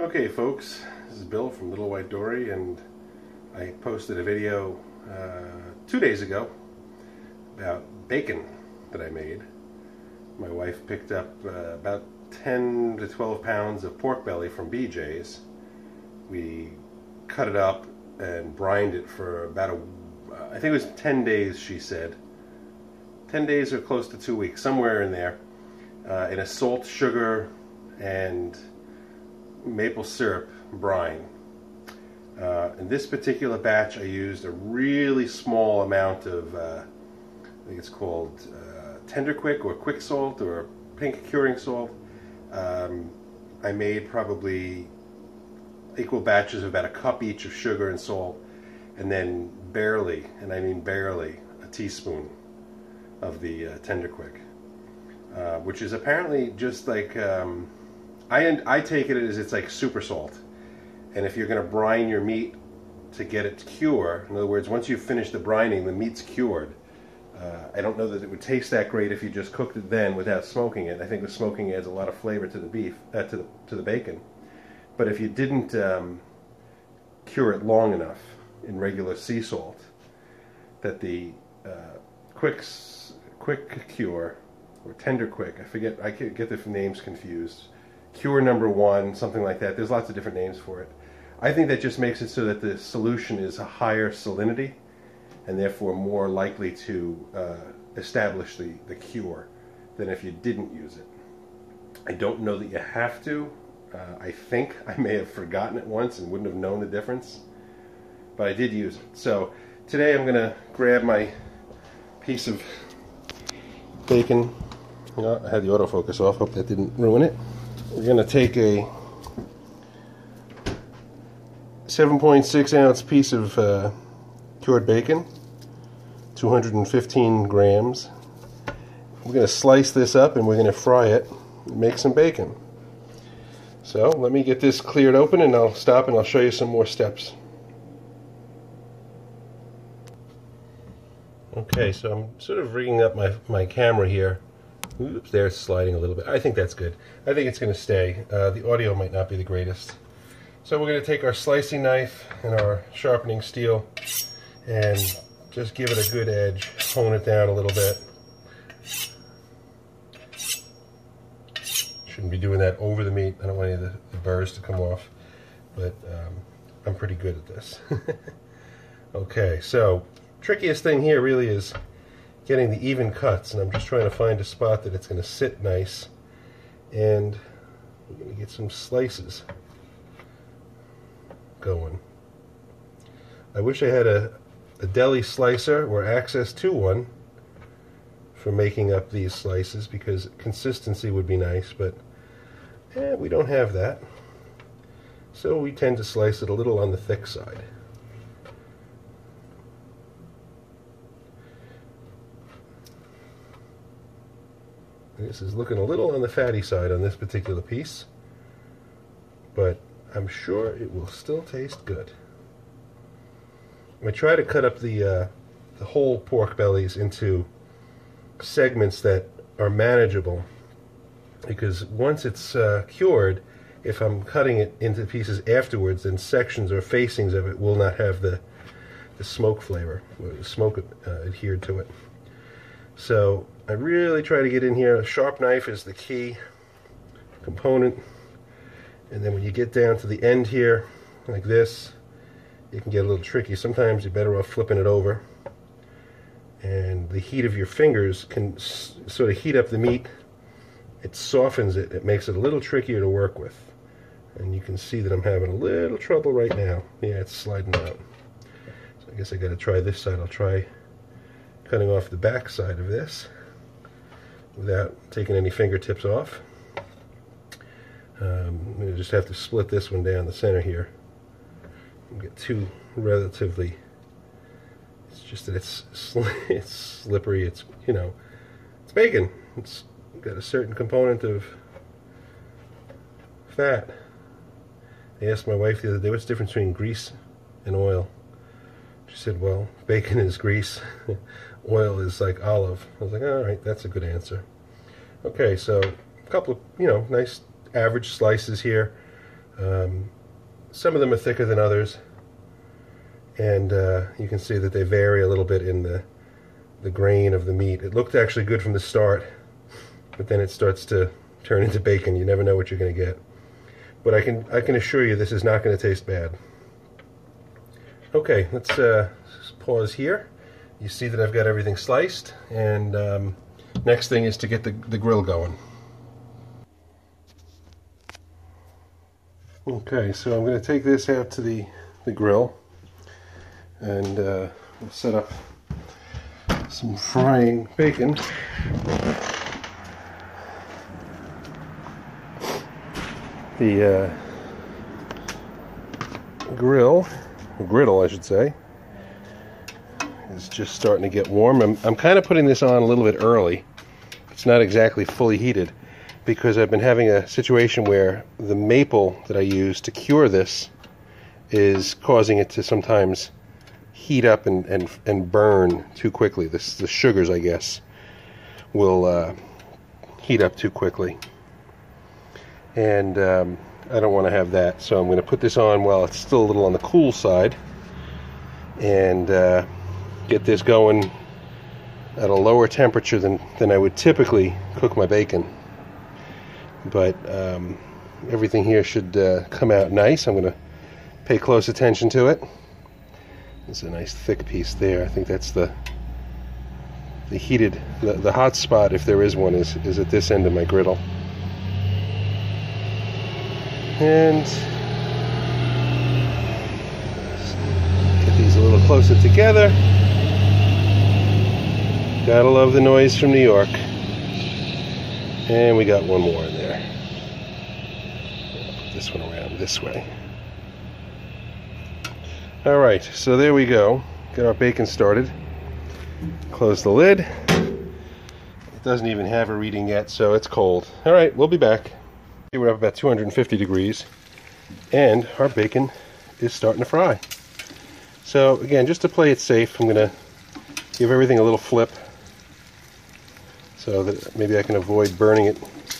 Okay folks, this is Bill from Little White Dory, and I posted a video 2 days ago about bacon that I made. My wife picked up about 10 to 12 pounds of pork belly from BJ's. We cut it up and brined it for about I think it was 10 days, she said. 10 days or close to 2 weeks, somewhere in there, in a salt, sugar, and maple syrup brine. In this particular batch I used a really small amount of I think it's called Tender Quick or Quick Salt or pink curing salt. I made probably equal batches of about a cup each of sugar and salt, and then barely, and I mean barely, a teaspoon of the Tender Quick, which is apparently just like I take it as it's like super salt. And if you're going to brine your meat to get it to cure, in other words, once you've finished the brining, the meat's cured. I don't know that it would taste that great if you just cooked it then without smoking it. I think the smoking adds a lot of flavor to the beef, to the bacon. But if you didn't cure it long enough in regular sea salt, that the quick cure or Tender Quick, I forget, I get the names confused. Cure number 1, something like that. There's lots of different names for it. I think that just makes it so that the solution is a higher salinity and therefore more likely to establish the cure than if you didn't use it. I don't know that you have to. I think I may have forgotten it once and wouldn't have known the difference, but I did use it. So today I'm going to grab my piece of bacon. I had the autofocus off, hope that didn't ruin it. We're going to take a 7.6 ounce piece of cured bacon, 215 grams. We're going to slice this up and we're going to fry it and make some bacon. So let me get this cleared open and I'll stop and I'll show you some more steps. Okay, so I'm sort of rigging up my camera here. Oops, there it's sliding a little bit. I think that's good. I think it's going to stay. The audio might not be the greatest. So we're going to take our slicing knife and our sharpening steel and just give it a good edge. Hone it down a little bit. Shouldn't be doing that over the meat. I don't want any of the burrs to come off. But I'm pretty good at this. Okay, so trickiest thing here really is getting the even cuts, and I'm just trying to find a spot that it's going to sit nice, and we're going to get some slices going. I wish I had a deli slicer or access to one for making up these slices, because consistency would be nice, but we don't have that, so we tend to slice it a little on the thick side. This is looking a little on the fatty side on this particular piece, but I'm sure it will still taste good. I try to cut up the whole pork bellies into segments that are manageable, because once it's cured, if I'm cutting it into pieces afterwards, then sections or facings of it will not have the smoke flavor, or the smoke adhered to it. So I really try to get in here. A sharp knife is the key component, and then when you get down to the end here like this, it can get a little tricky. Sometimes you're better off flipping it over, and the heat of your fingers can sort of heat up the meat. It softens it. It makes it a little trickier to work with, and you can see that I'm having a little trouble right now. Yeah, it's sliding out. So I guess I got to try this side. I'll try cutting off the back side of this without taking any fingertips off. I'm going to just have to split this one down the center here and get two relatively. It's just that it's slippery. It's, you know, it's bacon. It's got a certain component of fat. I asked my wife the other day, what's the difference between grease and oil? She said, well, bacon is grease, oil is like olive. I was like, all right, that's a good answer. Okay, so a couple of, nice average slices here. Some of them are thicker than others, and you can see that they vary a little bit in the grain of the meat. It looked actually good from the start, but then it starts to turn into bacon. You never know what you're going to get. But I can assure you this is not going to taste bad. Okay, let's pause here. You see that I've got everything sliced, and next thing is to get the grill going. Okay, so I'm going to take this out to the grill, and we'll set up some frying bacon. The griddle, I should say, is just starting to get warm. I'm kind of putting this on a little bit early. It's not exactly fully heated, because I've been having a situation where the maple that I use to cure this is causing it to sometimes heat up and burn too quickly. The sugars, I guess, will heat up too quickly. And I don't want to have that, so I'm going to put this on while it's still a little on the cool side, and get this going at a lower temperature than I would typically cook my bacon. But everything here should come out nice. I'm going to pay close attention to it. There's a nice thick piece there. I think that's the heated, the hot spot, if there is one, is at this end of my griddle. And get these a little closer together. Gotta love the noise from New York. And we got one more in there. I'll put this one around this way. Alright, so there we go. Get our bacon started. Close the lid. It doesn't even have a reading yet, so it's cold. Alright, we'll be back. We're up about 250 degrees, and our bacon is starting to fry. So again, just to play it safe, I'm going to give everything a little flip, so that maybe I can avoid burning it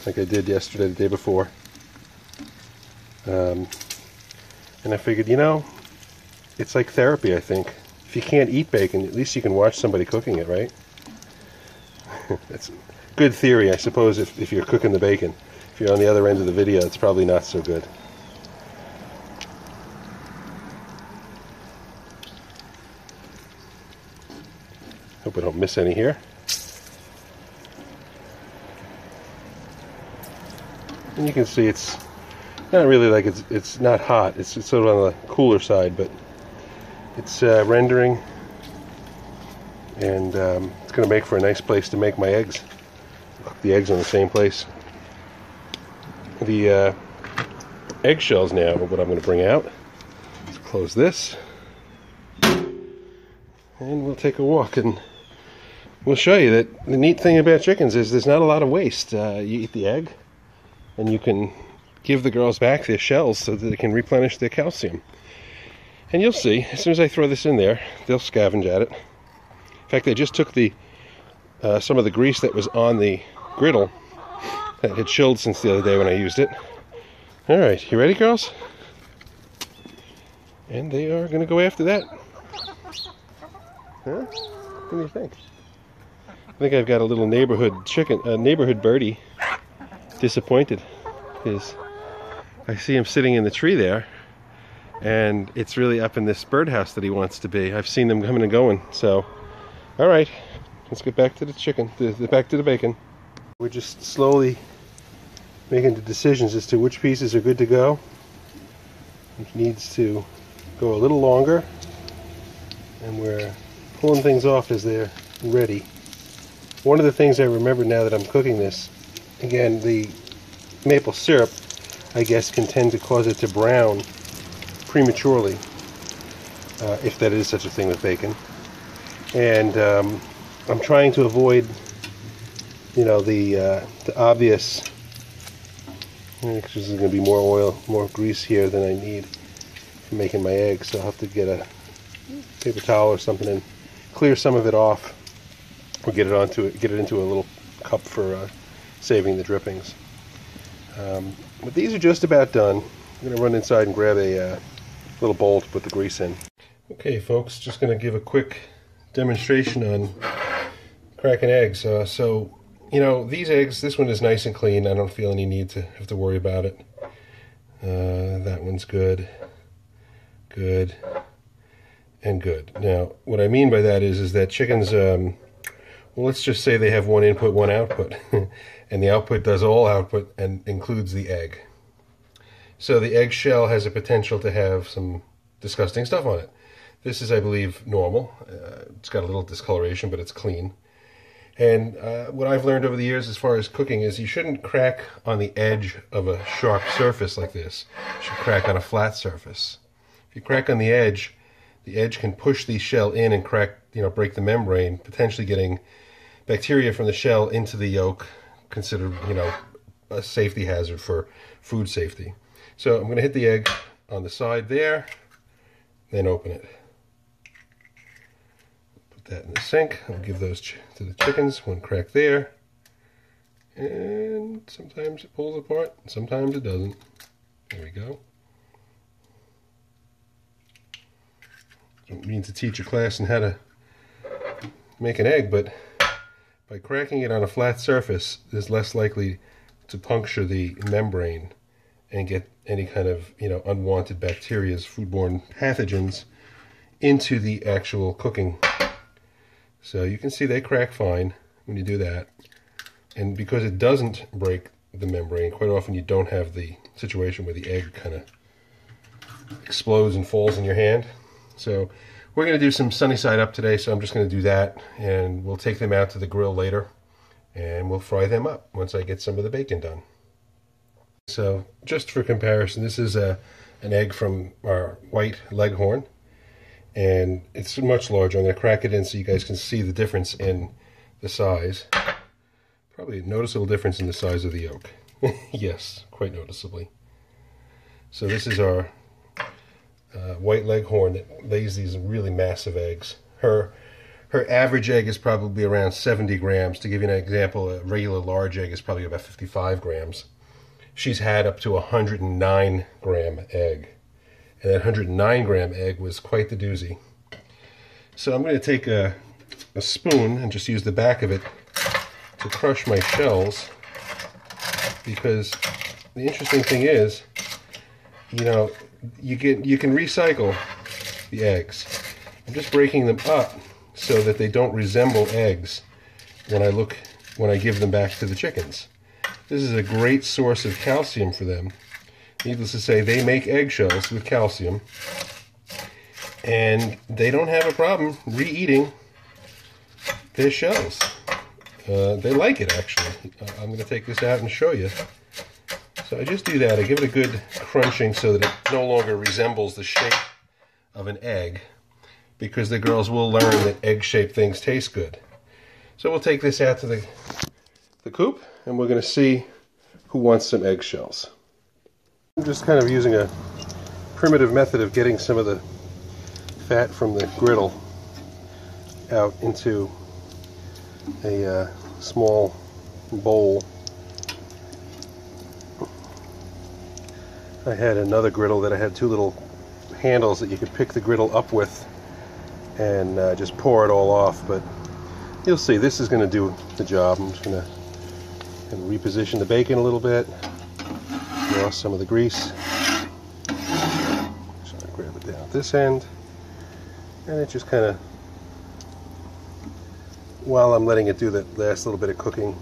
like I did yesterday, the day before. And I figured, you know, it's like therapy, I think. If you can't eat bacon, at least you can watch somebody cooking it, right? That's good theory, I suppose, if you're cooking the bacon. If you're on the other end of the video, it's probably not so good. Hope I don't miss any here. And you can see it's not really like it's not hot. It's sort of on the cooler side, but it's rendering, and it's going to make for a nice place to make my eggs. Cook the eggs in the same place. The eggshells now are what I'm going to bring out. Let's close this, and we'll take a walk, and we'll show you that the neat thing about chickens is there's not a lot of waste. You eat the egg, and you can give the girls back their shells so that they can replenish their calcium. And you'll see, as soon as I throw this in there, they'll scavenge at it. In fact, they just took some of the grease that was on the griddle that had chilled since the other day when I used it. Alright, you ready, girls? And they are going to go after that. Huh? What do you think? I think I've got a little neighborhood birdie disappointed, because I see him sitting in the tree there, and it's really up in this birdhouse that he wants to be. I've seen them coming and going. So, alright, let's get back to the chicken, back to the bacon. We're just slowly making the decisions as to which pieces are good to go. It needs to go a little longer, and we're pulling things off as they're ready. One of the things I remember now that I'm cooking this, again, the maple syrup, I guess, can tend to cause it to brown prematurely, if that is such a thing with bacon. And I'm trying to avoid, you know, the obvious, because there's going to be more oil, more grease here than I need for making my eggs, so I'll have to get a paper towel or something and clear some of it off, or get it into a little cup for saving the drippings. But these are just about done. I'm going to run inside and grab a little bowl to put the grease in. Okay folks, just going to give a quick demonstration on cracking eggs. So, you know, these eggs, this one is nice and clean. I don't feel any need to have to worry about it. That one's good, good, and good. Now, what I mean by that is that chickens, well, let's just say they have one input, one output, and the output does all output and includes the egg. So the egg shell has a potential to have some disgusting stuff on it. This is, I believe, normal. It's got a little discoloration, but it's clean. And what I've learned over the years as far as cooking is you shouldn't crack on the edge of a sharp surface like this. You should crack on a flat surface. If you crack on the edge can push the shell in and crack, you know, break the membrane, potentially getting bacteria from the shell into the yolk, considered, you know, a safety hazard for food safety. So I'm going to hit the egg on the side there, then open it. Put that in the sink. I'll give those to the chickens. One crack there. And sometimes it pulls apart, sometimes it doesn't. There we go. Don't mean to teach a class on how to make an egg, but by cracking it on a flat surface, it's less likely to puncture the membrane and get any kind of, you know, unwanted bacteria, foodborne pathogens into the actual cooking. So you can see they crack fine when you do that. And because it doesn't break the membrane, quite often you don't have the situation where the egg kind of explodes and falls in your hand. So we're going to do some sunny side up today, so I'm just going to do that, and we'll take them out to the grill later and we'll fry them up once I get some of the bacon done. So just for comparison, this is an egg from our white leghorn, and it's much larger. I'm going to crack it in so you guys can see the difference in the size. Probably a noticeable difference in the size of the yolk. Yes, quite noticeably. So this is our white leghorn that lays these really massive eggs. Her average egg is probably around 70 grams. To give you an example, a regular large egg is probably about 55 grams. She's had up to a 109 gram egg. And that 109 gram egg was quite the doozy. So I'm going to take a spoon and just use the back of it to crush my shells, because the interesting thing is, you know, you can recycle the eggs. I'm just breaking them up so that they don't resemble eggs when I give them back to the chickens. This is a great source of calcium for them. Needless to say, they make eggshells with calcium, and they don't have a problem re-eating their shells. They like it, actually. I'm going to take this out and show you. So I just do that. I give it a good crunching so that it no longer resembles the shape of an egg, because the girls will learn that egg-shaped things taste good. So we'll take this out to the coop, and we're going to see who wants some eggshells. I'm just kind of using a primitive method of getting some of the fat from the griddle out into a small bowl. I had another griddle that I had two little handles that you could pick the griddle up with and just pour it all off, but you'll see this is going to do the job. I'm just going to reposition the bacon a little bit, draw some of the grease, so I grab it down at this end, and it just kind of, while I'm letting it do that last little bit of cooking,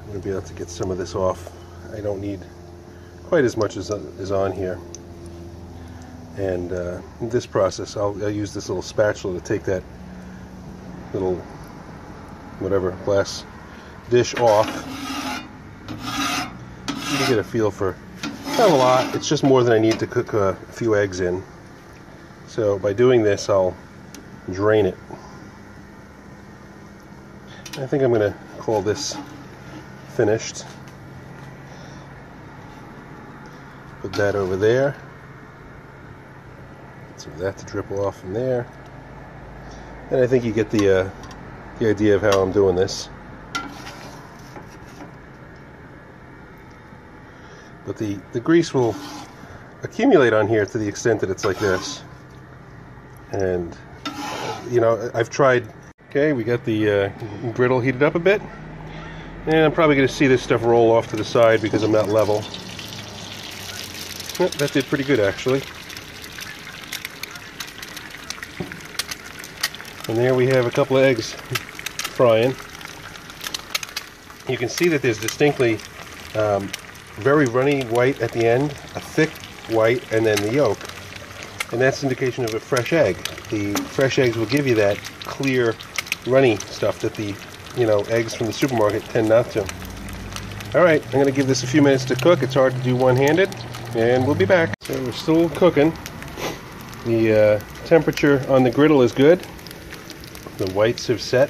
I'm going to be able to get some of this off. I don't need quite as much as is on here. And in this process, I'll use this little spatula to take that little, whatever, glass dish off. You get a feel for, not a lot, it's just more than I need to cook a few eggs in. So by doing this, I'll drain it. I think I'm going to call this finished. Put that over there. Get some of that to drip off in there. And I think you get the idea of how I'm doing this. But but the grease will accumulate on here to the extent that it's like this. And, you know, I've tried... Okay, we got the griddle heated up a bit. And I'm probably going to see this stuff roll off to the side because I'm not level. Yep, that did pretty good, actually. And there we have a couple of eggs frying. You can see that there's distinctly very runny white at the end, a thick white, and then the yolk. And that's indication of a fresh egg. The fresh eggs will give you that clear, runny stuff that the eggs from the supermarket tend not to. Alright, I'm going to give this a few minutes to cook. It's hard to do one-handed, and we'll be back. So we're still cooking. The temperature on the griddle is good. The whites have set.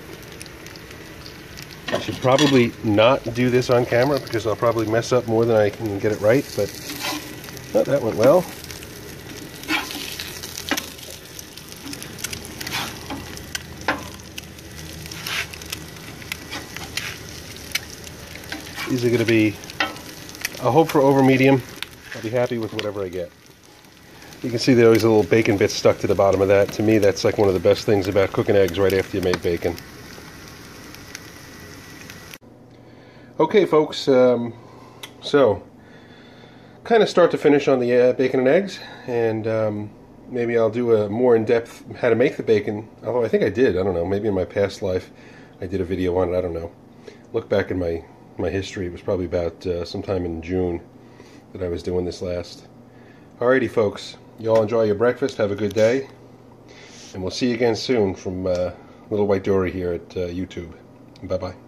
I should probably not do this on camera because I'll probably mess up more than I can get it right, but oh, that went well. These are going to be, I hope for over medium. I'll be happy with whatever I get. You can see there always a little bacon bit stuck to the bottom of that. To me, that's like one of the best things about cooking eggs right after you make bacon. Okay, folks, so kind of start to finish on the bacon and eggs, and maybe I'll do a more in-depth how to make the bacon. Although I think I did, I don't know, maybe in my past life I did a video on it, I don't know. Look back in my history, it was probably about sometime in June that I was doing this last. Alrighty, folks, you all enjoy your breakfast, have a good day, and we'll see you again soon from Little White Dory here at YouTube. Bye-bye.